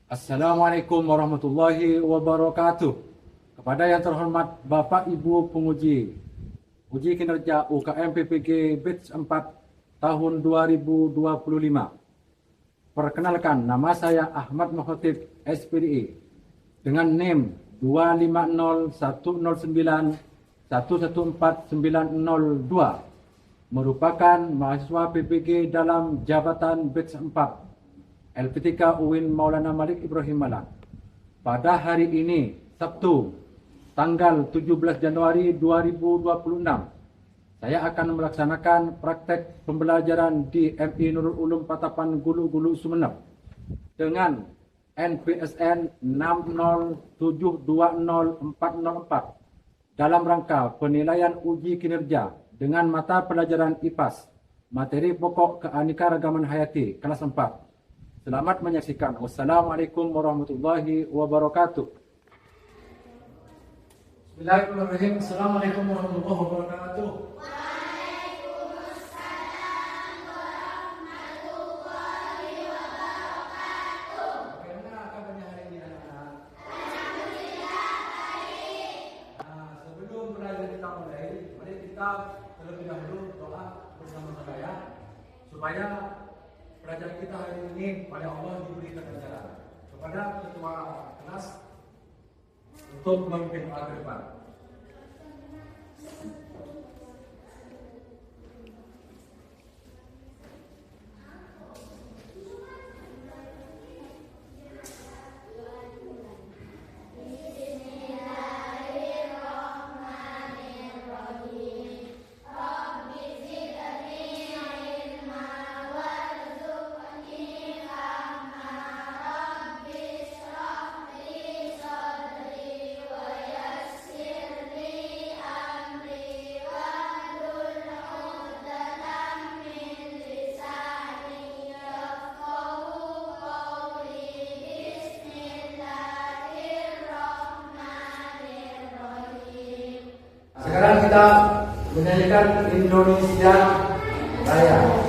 Assalamualaikum warahmatullahi wabarakatuh. Kepada yang terhormat Bapak Ibu penguji, uji kinerja UKM PPG Batch 4 tahun 2025. Perkenalkan, nama saya Ahmad Mukhotib SPDI dengan NIM 250109114902, merupakan mahasiswa PPG dalam jabatan Batch 4 LPTK UIN Maulana Malik Ibrahim Malang. Pada hari ini, Sabtu, tanggal 17 Januari 2026, saya akan melaksanakan praktek pembelajaran di MI Nurul Ulum Patapan Gulu-Gulu Sumeneb dengan NPSN 607200404 dalam rangka penilaian uji kinerja dengan mata pelajaran IPAS, materi pokok keanekaragaman hayati, kelas 4. Selamat menyaksikan. Wassalamualaikum warahmatullahi wabarakatuh. Bismillahirrahmanirrahim. Assalamualaikum warahmatullahi wabarakatuh. Bagaimana kabarnya hari ini, anak-anak? Sebelum belajar kita mulai, mari kita terlebih dahulu doa bersama-sama ya, supaya pelajaran kita hari ini pada Allah diberi kelancaran. Kepada ketua kelas untuk memimpin doa ke depan. Sekarang kita menyanyikan Indonesia Raya.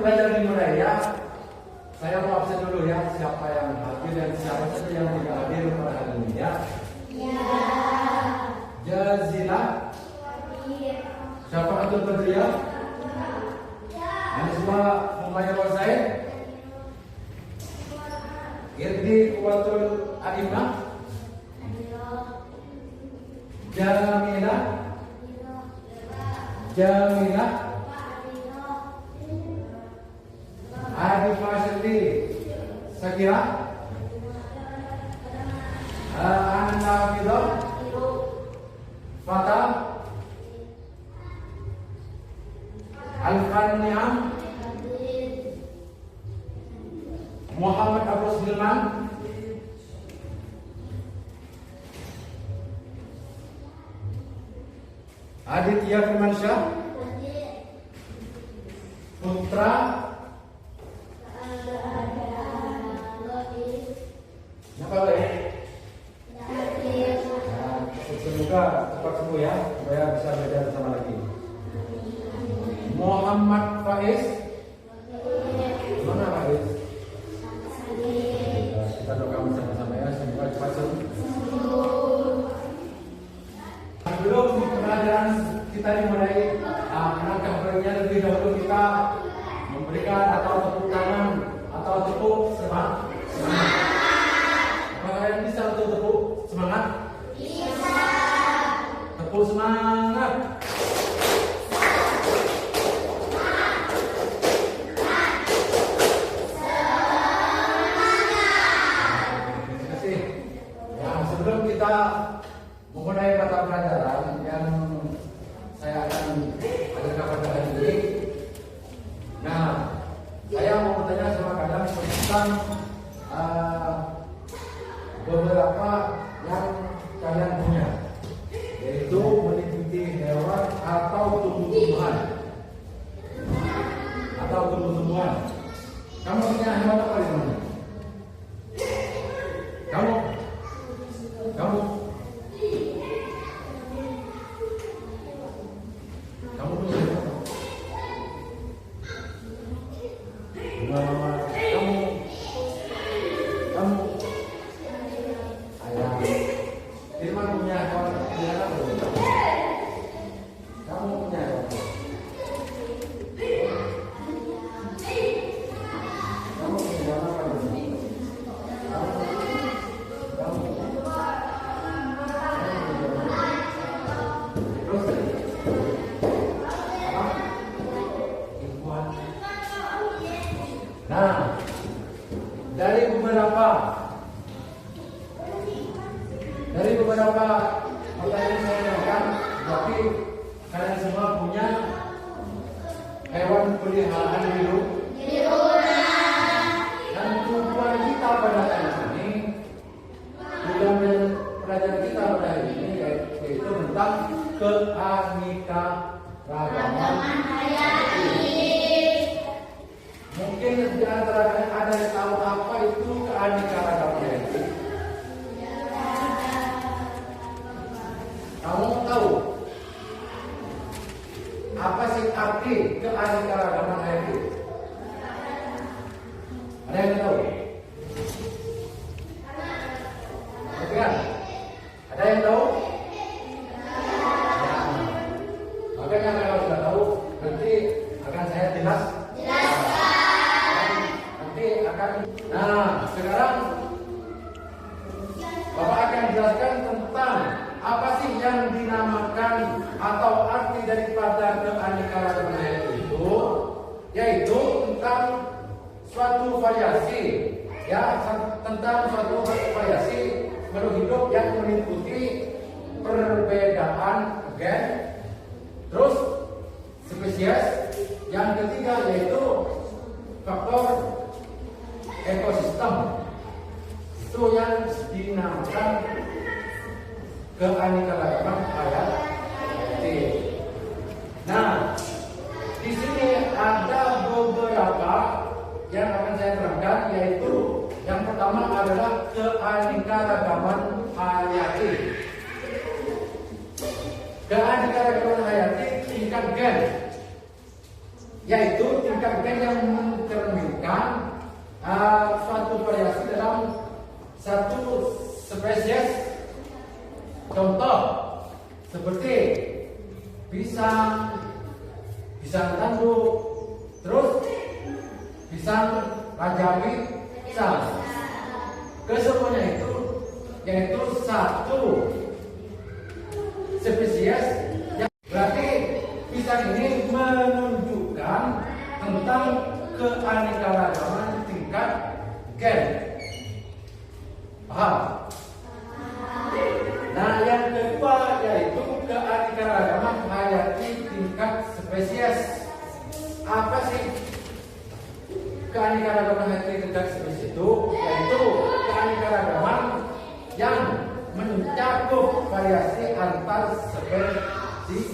Belajar dimulai ya. Saya mau absen dulu ya. Siapa yang hadir dan siapa saja yang tidak hadir pada hari ini ya. Jazila. Siapa Abdul Badriya? Anisma Muhammad Wasaid. Irdi Watul Adimah. Jamila. Jamila. Arif Masyidi Sakira. Anda Fido Fatah Alfan Niam, Muhammad Abu Sulaiman, Aditya Firmansyah, Putra, siapa lagi? Semoga cepat sembuh ya, supaya bisa belajar bersama lagi. Muhammad Faiz, mana Faiz? Kita doakan bersama-sama ya, semoga cepat sembuh. Sebelum pelajaran kita dimulai, alangkah baiknya lebih dahulu kita memberikan atau tepuk tangan atau tepuk semangat. Apakah kalian bisa untuk tepuk semangat? Bisa. Tepuk semangat. Terima kasih. Ya, sebelum kita memulai mata pelajaran yang saya akan ajarkan pada hari ini. Nah, saya mau bertanya sama kalian tentang beberapa yang kalian punya, yaitu meliputi hewan atau tumbuh-tumbuhan. Kamu punya hewan apa di sana? Kamu? Kamu punya hewan? Kamu ayam. Firman punya hewan peliharaan belum? Kamu punya hewan? Kamu punya hewan apa belum? Terus apa? Ibuan. Nah, dari beberapa pertanyaan saya akan, tapi kalian semua punya hewan peliharaan di rumah. Dan tujuan kita pada hari ini, tujuan pelajaran kita pada hari ini yaitu tentang keanekaragaman hayati. Mungkin di antara kalian ada yang tahu apa itu keanekaragaman hayati? Kamu tahu apa sih arti keanekaragaman hayati? Ada yang tahu? Oke kan? Ada yang tahu? Ya. Makanya kalau sudah tahu, nanti akan saya jelaskan. Nah, sekarang Bapak akan jelaskan tentang apa sih yang dinamakan atau arti daripada keanekaragaman hayati itu, yaitu tentang suatu variasi, ya, tentang suatu variasi makhluk hidup yang meliputi perbedaan gen, terus spesies, yang ketiga yaitu faktor ekosistem. Itu yang dinamakan keanekaragaman hayati. Nah, di sini ada beberapa yang akan saya terangkan, yaitu yang pertama adalah keanekaragaman hayati. Keanekaragaman hayati tingkat gen, yaitu tingkat gen yang mencerminkan suatu variasi dalam satu spesies. Contoh seperti pisang tanduk, terus pisang rajawi, pisang. Kesemuanya itu yaitu satu spesies, yang berarti pisang ini menunjukkan tentang keanekaragaman tingkat gen. Paham? Nah, yang kedua yaitu keanekaragaman hayati tingkat spesies. keanekaragaman hayati tingkat spesies itu yaitu keanekaragaman yang mencakup variasi antar spesies.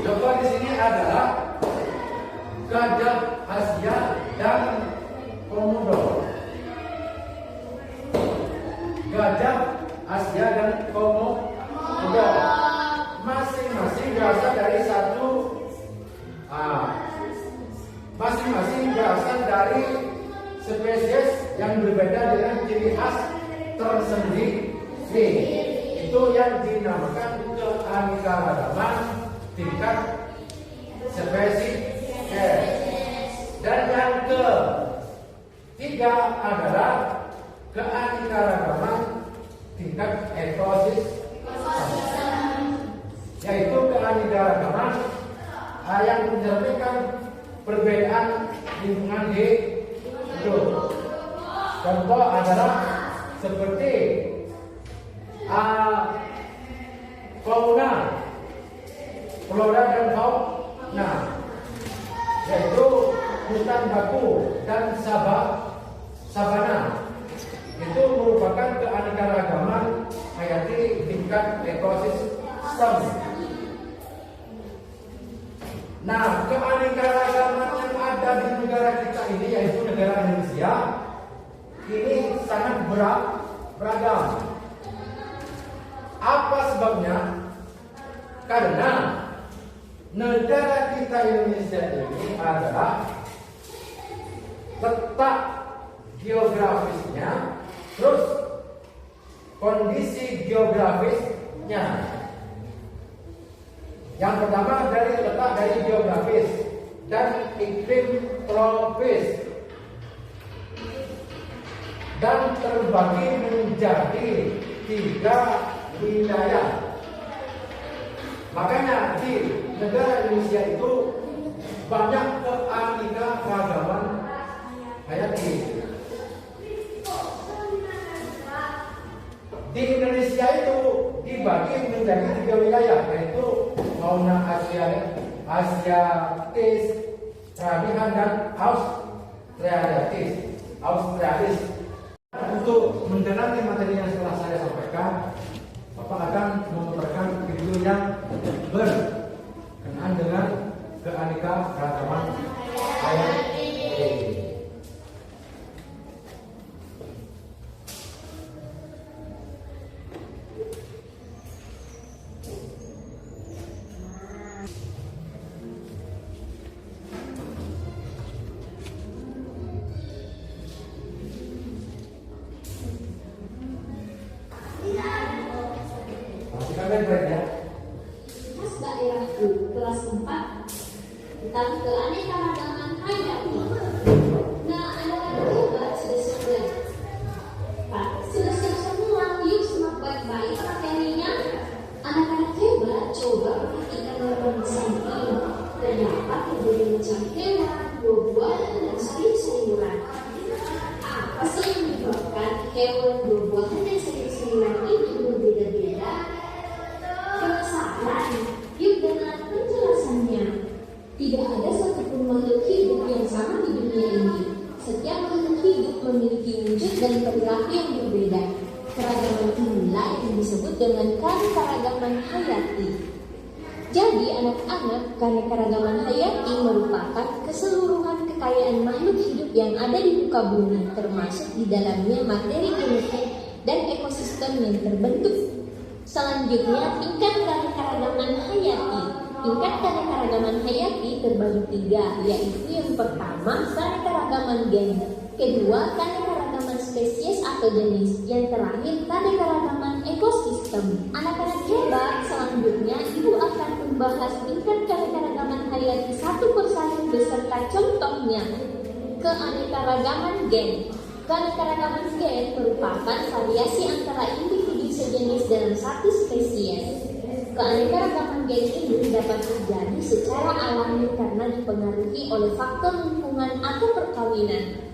Contoh di sini adalah gajah Asia dan komodo. Gajah Asia dan komodo masing-masing berasal dari masing-masing berasal dari spesies yang berbeda dengan ciri khas tersendiri. Itu yang dinamakan keanekaragaman tingkat spesies. Dan yang ketiga adalah keanekaragaman tingkat ekosistem, yaitu keanekaragaman yang mencerminkan perbedaan lingkungan hidup. Contoh adalah seperti flora dan fauna, yaitu hutan baku dan sabana. Itu merupakan keanekaragaman hayati tingkat ekosistem. Nah, keanekaragaman yang ada di negara kita ini, yaitu negara Indonesia, ini sangat beragam. Apa sebabnya? Karena negara kita Indonesia ini adalah letak geografisnya, terus kondisi geografisnya. Yang pertama dari letak dari geografis dan iklim tropis, dan terbagi menjadi 3 wilayah. Makanya di negara Indonesia itu banyak keanekaragaman hayati. Di Indonesia itu dibagi menjadi 3 wilayah, yaitu fauna Asiatis, Ramihan, dan Australis. Untuk mendalami materi yang setelah saya sampaikan, Bapak akan memutarkan video yang berkenaan dengan keanekaragaman hayati. Khas daerahku kelas 4 tentang keanekaragaman hayati. Nah, anak-anak hebat sudah siap. Pak, sudah siap semua. Yuk semak baik-baik materinya. Anak-anak hebat coba perhatikan gambar di samping. Terdapat berbagai macam hewan, buah-buahan, dan sayur-sayuran. Apa sih yang menyebabkan hewan, buah-buahan, dan sayur-sayuran itu berbeda-beda? Penasaran? Yuk dengar penjelasannya. Tidak ada satupun makhluk hidup yang sama di dunia ini. Setiap makhluk hidup memiliki wujud dan perilaku yang berbeda. Keragaman inilah yang disebut dengan keanekaragaman hayati. Jadi anak-anak, keanekaragaman hayati merupakan keseluruhan kekayaan makhluk hidup yang ada di muka bumi, termasuk di dalamnya materi genetik dan ekosistem yang terbentuk. Selanjutnya, tingkat keanekaragaman hayati. Tingkat keanekaragaman hayati terbagi 3, yaitu yang pertama keanekaragaman gen, kedua keanekaragaman spesies atau jenis, yang terakhir keanekaragaman ekosistem. Anak-anak hebat, selanjutnya Ibu akan membahas tingkat keanekaragaman hayati satu persatu beserta contohnya. Keanekaragaman gen. Keanekaragaman gen merupakan variasi antara individu sejenis dalam satu spesies. Keanekaragaman gen ini dapat terjadi secara alami karena dipengaruhi oleh faktor lingkungan atau perkawinan.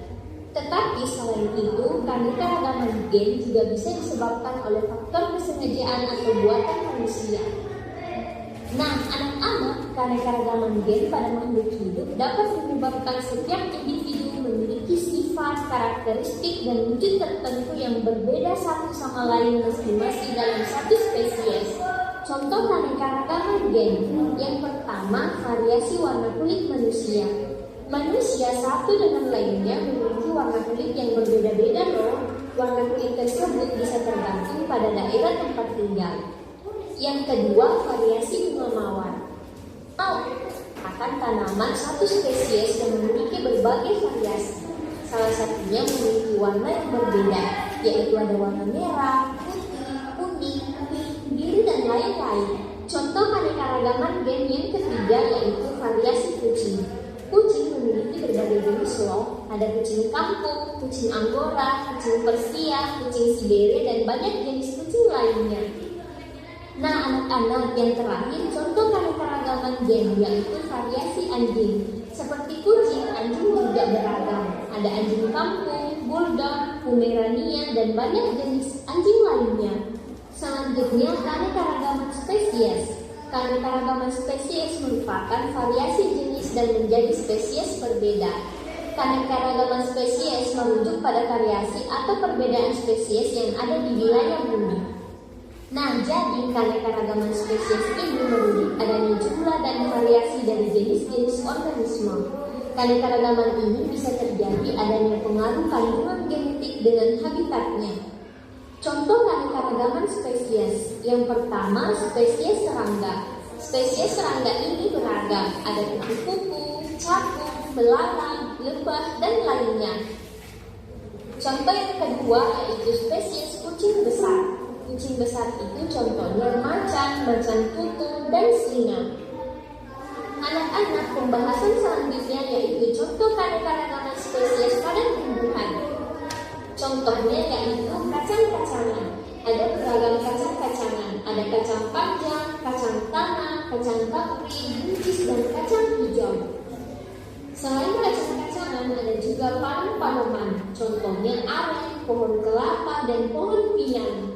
Tetapi selain itu, keanekaragaman gen juga bisa disebabkan oleh faktor kesengajaan atau buatan manusia. Nah, anak-anak, keanekaragaman gen pada makhluk hidup dapat menyebabkan setiap individu memiliki sifat, karakteristik, dan wujud tertentu yang berbeda satu sama lain meski masih dalam satu spesies. Contoh keanekaragaman gen. Yang pertama, variasi warna kulit manusia. Manusia satu dengan lainnya memiliki warna kulit yang berbeda-beda loh. Warna kulit tersebut bisa tergantung pada daerah tempat tinggal. Yang kedua, variasi bunga mawar. Akan tanaman satu spesies yang memiliki berbagai variasi. Salah satunya memiliki warna yang berbeda, yaitu ada warna merah, putih, kuning, biru, dan lain-lain. Contoh keanekaragaman gen yang ketiga yaitu variasi kucing. Kucing memiliki berbagai jenis loh. Ada kucing kampung, kucing Anggora, kucing Persia, kucing Siberia, dan banyak jenis kucing lainnya. Nah, anak-anak, yang terakhir contoh keanekaragaman gen yaitu variasi anjing. Seperti kucing, anjing juga beragam. Ada anjing kampung, bulldog, pomeranian, dan banyak jenis anjing lainnya. Selanjutnya, keanekaragaman spesies. Keanekaragaman spesies merupakan variasi jenis dan menjadi spesies berbeda. Keanekaragaman spesies merujuk pada variasi atau perbedaan spesies yang ada di wilayah bumi. Nah, jadi keanekaragaman spesies ini merujuk adanya jumlah dan variasi dari jenis-jenis organisme. Keanekaragaman ini bisa terjadi adanya pengaruh kandungan genetik dengan habitatnya. Contoh keanekaragaman spesies. Yang pertama, spesies serangga. Spesies serangga ini beragam, ada kupu-kupu, capung, belalang, lebah, dan lainnya. Contoh yang kedua yaitu spesies kucing besar. Kucing besar itu contohnya macan, macan tutul, dan singa. Anak-anak, pembahasan selanjutnya yaitu contoh keanekaragaman spesies pada tumbuhan. Contohnya yaitu kacang-kacangan. Ada beragam kacang-kacangan. Ada kacang panjang, kacang tanah, kacang kapri, buncis, dan kacang hijau. Selain kacang-kacangan, ada juga palem-paleman. Contohnya aren, pohon kelapa, dan pohon pinang.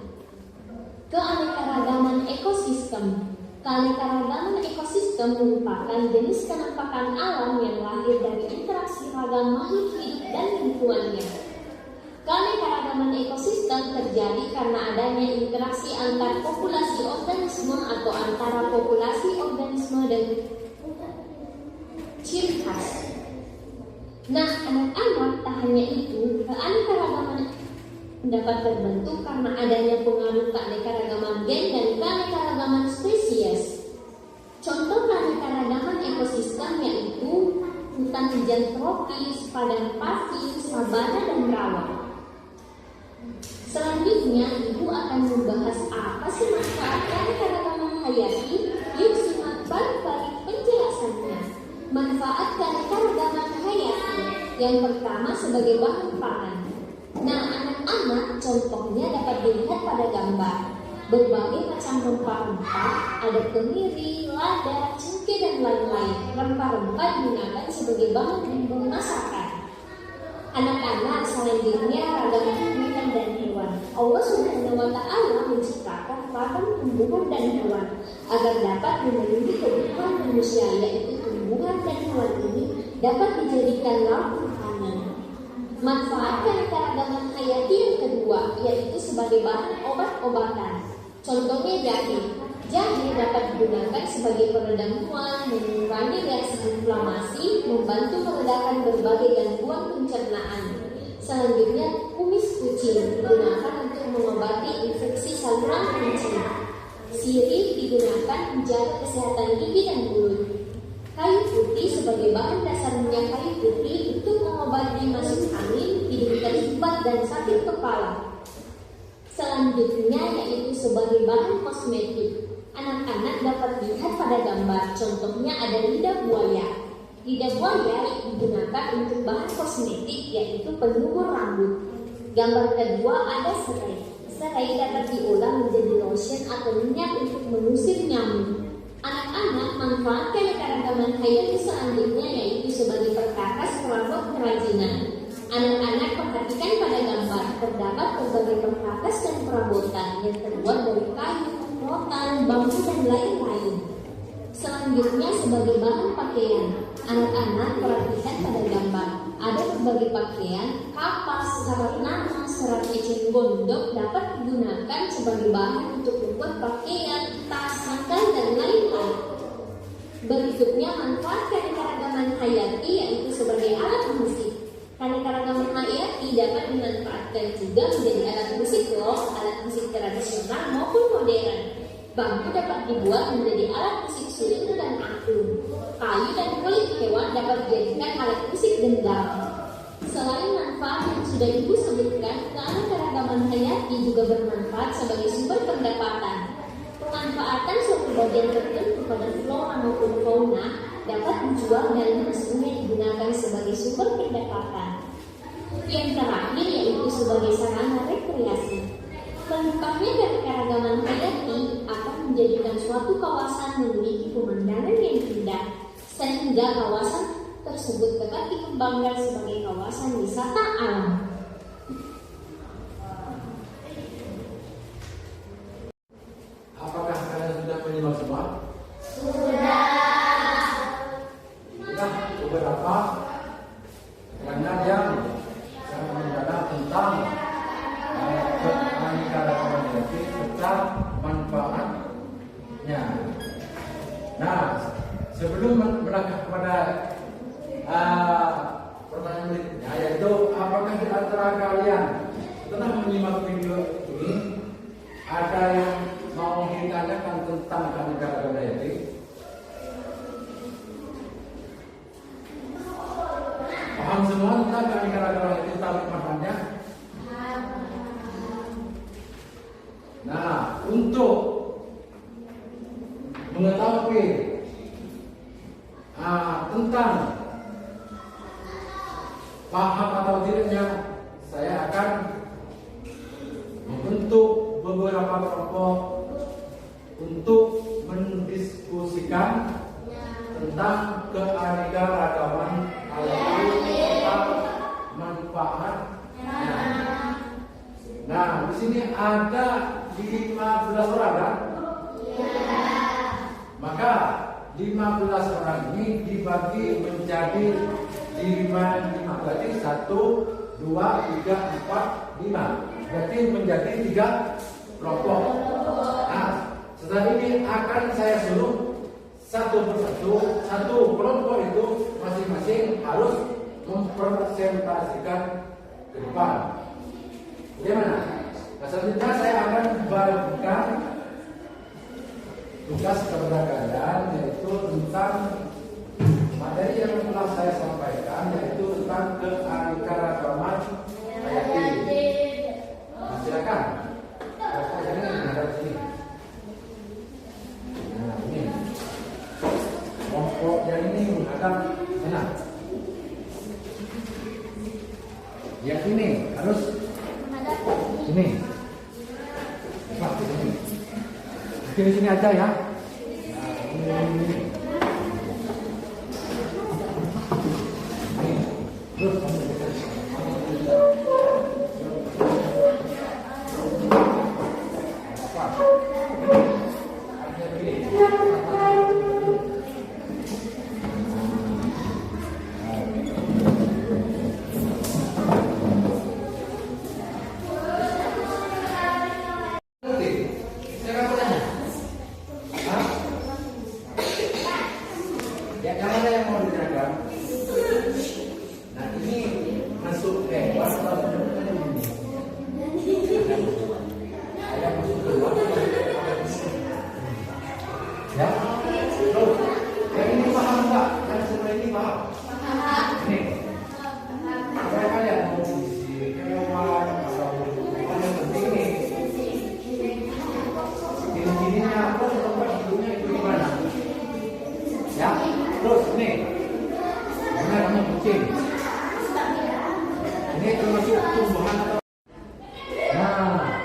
Keanekaragaman ekosistem. Keanekaragaman ekosistem merupakan jenis kenampakan alam yang lahir dari interaksi ragam makhluk hidup dan lingkungannya. Keanekaragaman ekosistem terjadi karena adanya interaksi antar populasi organisme atau antara populasi organisme dan ciri khas. Nah, anak-anak, tak hanya itu, keanekaragaman dapat terbentuk karena adanya pengaruh keanekaragaman gen dan keanekaragaman spesies. Contoh keanekaragaman ekosistem yaitu hutan hujan tropis, padang pasir, sabana, dan rawa. Selanjutnya, Ibu akan membahas apa sih manfaat keanekaragaman hayati. Yuk simak balik-balik penjelasannya. Manfaat keanekaragaman hayati. Yang pertama, sebagai bahan pangan. Nah, anak-anak, contohnya dapat dilihat pada gambar. Berbagai macam rempah-rempah, ada kemiri, lada, cengkeh, dan lain-lain. Rempah-rempah digunakan sebagai bahan bumbu masakan. Anak-anak, selanjutnya ragam tumbuhan dan hewan. Allah Subhanahu wa Ta'ala menciptakan ragam tumbuhan dan hewan agar dapat memenuhi kebutuhan manusia, yaitu tumbuhan dan hewan ini dapat dijadikan lauk makanan. Manfaat keanekaragaman hayati yang kedua yaitu sebagai bahan obat-obatan. Contohnya jahe. Jahe dapat digunakan sebagai peredam mual, mengurangi reaksi inflamasi, membantu meredakan berbagai gangguan pencernaan. Selanjutnya, kumis kucing digunakan untuk mengobati infeksi saluran kencing. Sirih digunakan menjaga kesehatan gigi dan mulut. Kayu putih sebagai bahan dasar minyak kayu putih untuk mengobati masuk angin, hidung terlibat, dan sakit kepala. Selanjutnya yaitu sebagai bahan kosmetik. Anak-anak dapat lihat pada gambar, contohnya ada lidah buaya. Lidah buaya digunakan untuk bahan kosmetik yaitu penyubur rambut. Gambar kedua ada serai. Serai dapat diolah menjadi lotion atau minyak untuk mengusir nyamuk. Anak-anak, manfaat keanekaragaman hayati selanjutnya yaitu sebagai perkakas perabot kerajinan. Anak-anak, perhatikan pada gambar, terdapat berbagai perkakas dan perabotan yang terbuat dari kayu, rotan, bambu, dan lain-lain. Selanjutnya sebagai bahan pakaian, anak-anak perhatikan pada gambar. Ada berbagai pakaian, kapas, serat nama, serat eceng gondok dapat digunakan sebagai bahan untuk membuat pakaian, tas, sandal, dan lain-lain. Berikutnya manfaat keanekaragaman hayati yaitu sebagai alat musik. Keanekaragaman hayati dapat dimanfaatkan juga menjadi alat musik alat musik tradisional maupun modern. Bambu dapat dibuat menjadi alat musik suling dan angklung. Kayu dan kulit hewan dapat dijadikan alat musik gendang. Selain manfaat yang sudah Ibu sebutkan, keanekaragaman hayati juga bermanfaat sebagai sumber pendapatan. Pemanfaatan suatu bagian tertentu pada flora maupun fauna dapat dijual dan langsungnya digunakan sebagai sumber pendapatan. Yang terakhir yaitu sebagai sarana rekreasi. Lengkapnya keanekaragaman hayati akan menjadikan suatu kawasan memiliki pemandangan yang indah, sehingga kawasan tersebut dapat dikembangkan sebagai kawasan wisata alam. Apakah kalian sudah menyimak semua? Sudah beberapa karena yang sangat mendalam tentang keanekaragaman hayati serta manfaatnya. Nah, sebelum melangkah kepada pertanyaan berikutnya, yaitu apakah di antara kalian setelah menyimak video ini ada yang mau ditanyakan tentang keanekaragaman hayati? Paham semua tentang keanekaragaman hayati tentang manfaatnya? Nah, untuk mengetahui tentang paham atau tidaknya, saya akan membentuk beberapa kelompok untuk mendiskusikan tentang keanekaragaman hayati tentang manfaatnya. Nah, di sini ada 15 orang kan? Maka 15 orang ini dibagi menjadi 5, berarti 1, 2, 3, 4, 5. Berarti menjadi 3 kelompok. Nah, setelah ini akan saya suruh satu persatu, satu kelompok itu masing-masing harus mempresentasikan ke depan. Bagaimana? Nah, selanjutnya saya akan bagikan tugas kepada kalian, yaitu tentang materi yang telah saya sampaikan, yaitu tentang keanekaragaman hayati. Nah, silakan. Ini ada di sini. Nah, ini kelompok yang ini menghadap sana. Yang ini harus sini. Pak, di sini. Di sini aja ya. Nah, ini. Terus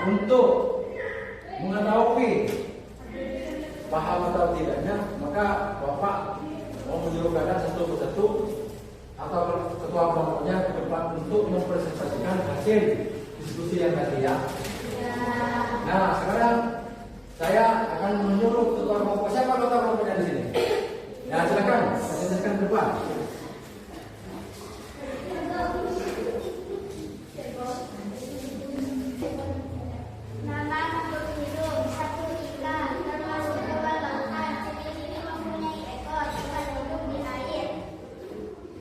untuk mengetahui paham atau tidaknya, maka Bapak mau menyuruh kalian satu persatu atau ketua kelompoknya ke depan untuk mempresentasikan hasil diskusi yang tadi ya. Nah, sekarang saya akan menyuruh ketua kelompok. Siapa ketua kelompoknya di sini? Ya silakan, saya jelaskan ke depan. Nama makhluk hidup satu ikan, termasuk hewan lautan. Jenis ini mempunyai ekor tempat hidup di air.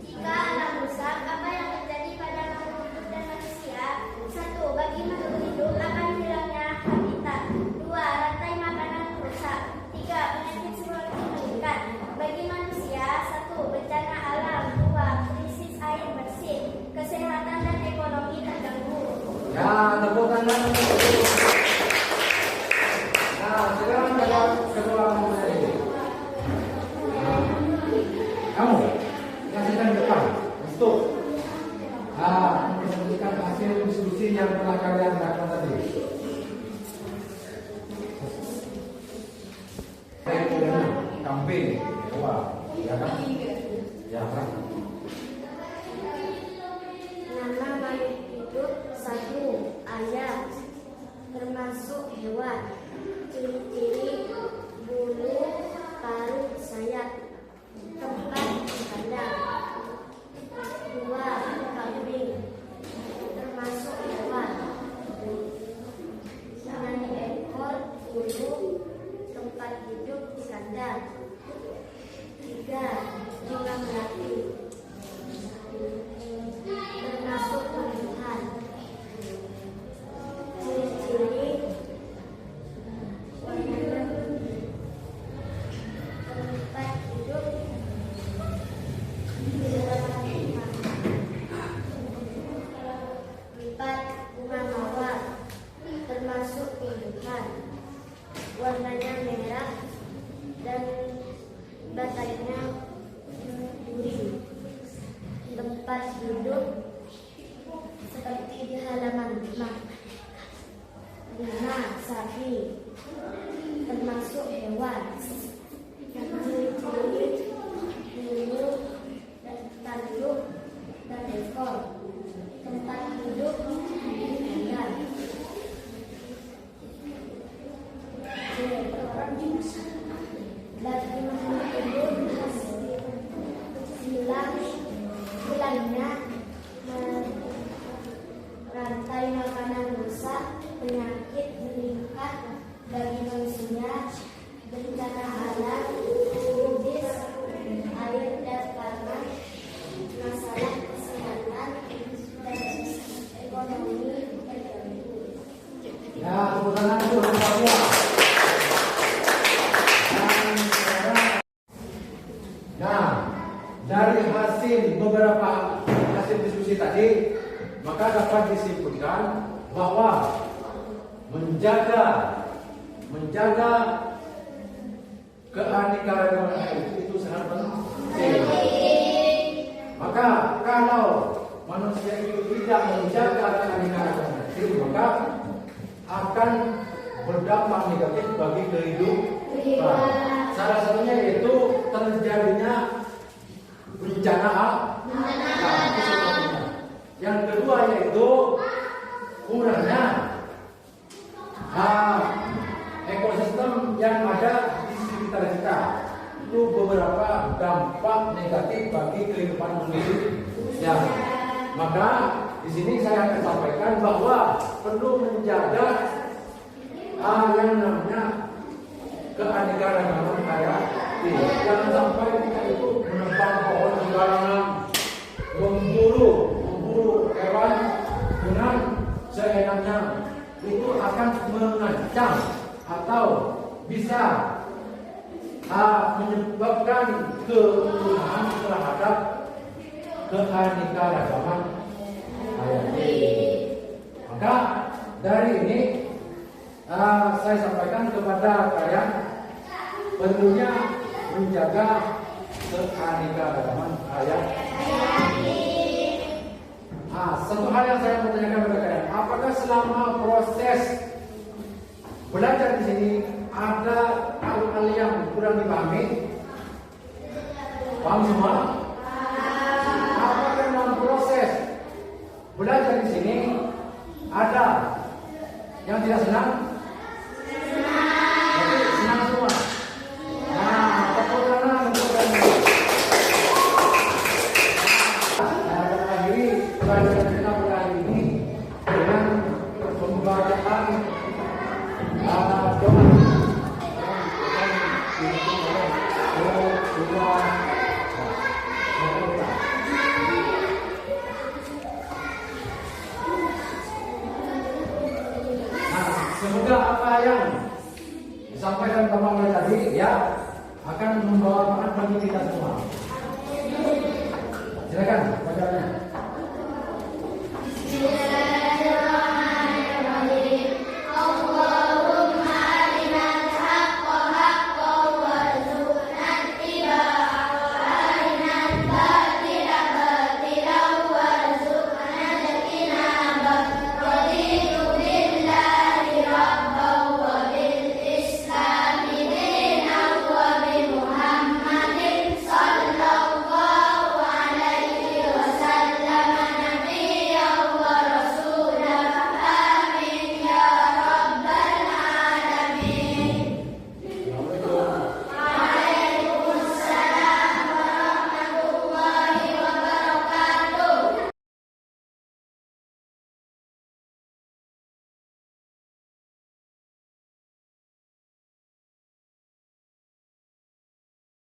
Jika alam rusak, apa yang terjadi pada makhluk hidup dan manusia? Satu, bagi makhluk hidup akan hilangnya habitat. Dua, rantai makanan rusak. Tiga, penyakit seperti meningkat. Bagi manusia, satu, bencana alam. Dua, krisis air bersih. Kesehatan dan ekonomi terganggu. Ya, tepuk tangan. Nah, sekarang jawab kedua kelompok ini. Kamu kasihkan depan untuk memberikan hasil diskusi yang telah kalian lakukan tadi. Saya punya kambing, wah, ya kan? Ya kan? Nama makhluk hidup satu, ayam, termasuk hewan. Ciri-ciri bulu, paruh, sayap. Tempat di kandang. Dua, kambing, termasuk hewan. Dengan ekor, bulu, tempat hidup di kandang. Tiga, bunga melati, termasuk tumbuhan. Ciri-ciri warnanya tempat hidup di dalam rumah. Empat, bunga mawar, termasuk tumbuhan. Warnanya merah dan batangnya duri. Tempat hidup seperti di halaman rumah. Lima, sapi, termasuk hewan. Ciri-ciri bulu dan tanduk dan ekor. Tempat hidup di kandang. Bagi makhluk hidup hilangnya rantai makanan rusak, penyakit meningkat bagi manusia, bencana alam, krisis air dan tanah, masalah kesehatan dan ekonomi terganggu. Ya, tepuk tangan dulu untuk Papua. Nah, dari hasil beberapa hasil diskusi tadi, maka dapat disimpulkan bahwa menjaga keanekaragaman itu sangat penting. Maka kalau manusia itu tidak menjaga keanekaragaman itu, maka akan berdampak negatif bagi kehidupan. Salah satunya yaitu terjadinya bencana alam. Yang kedua yaitu kurangnya ekosistem yang ada di sekitar kita. Itu beberapa dampak negatif bagi kehidupan manusia. Maka di sini saya akan sampaikan bahwa perlu menjaga yang namanya keanekaragaman hayati. Jangan sampai kita itu menebang pohon sembarangan, memburu hewan dengan seenaknya. Itu akan mengancam atau bisa menyebabkan kerusakan terhadap keanekaragaman hayati. Maka dari ini saya sampaikan kepada kalian perlunya menjaga keanekaragaman hayati. Satu hal yang saya mau tanyakan kepada kalian, apakah selama proses belajar di sini ada hal-hal yang kurang dipahami? Paham semua? Apakah dalam proses belajar di sini ada yang tidak senang? Semoga apa yang disampaikan Bapak Wali tadi ya akan membawa manfaat bagi kita semua. Silakan bacaannya.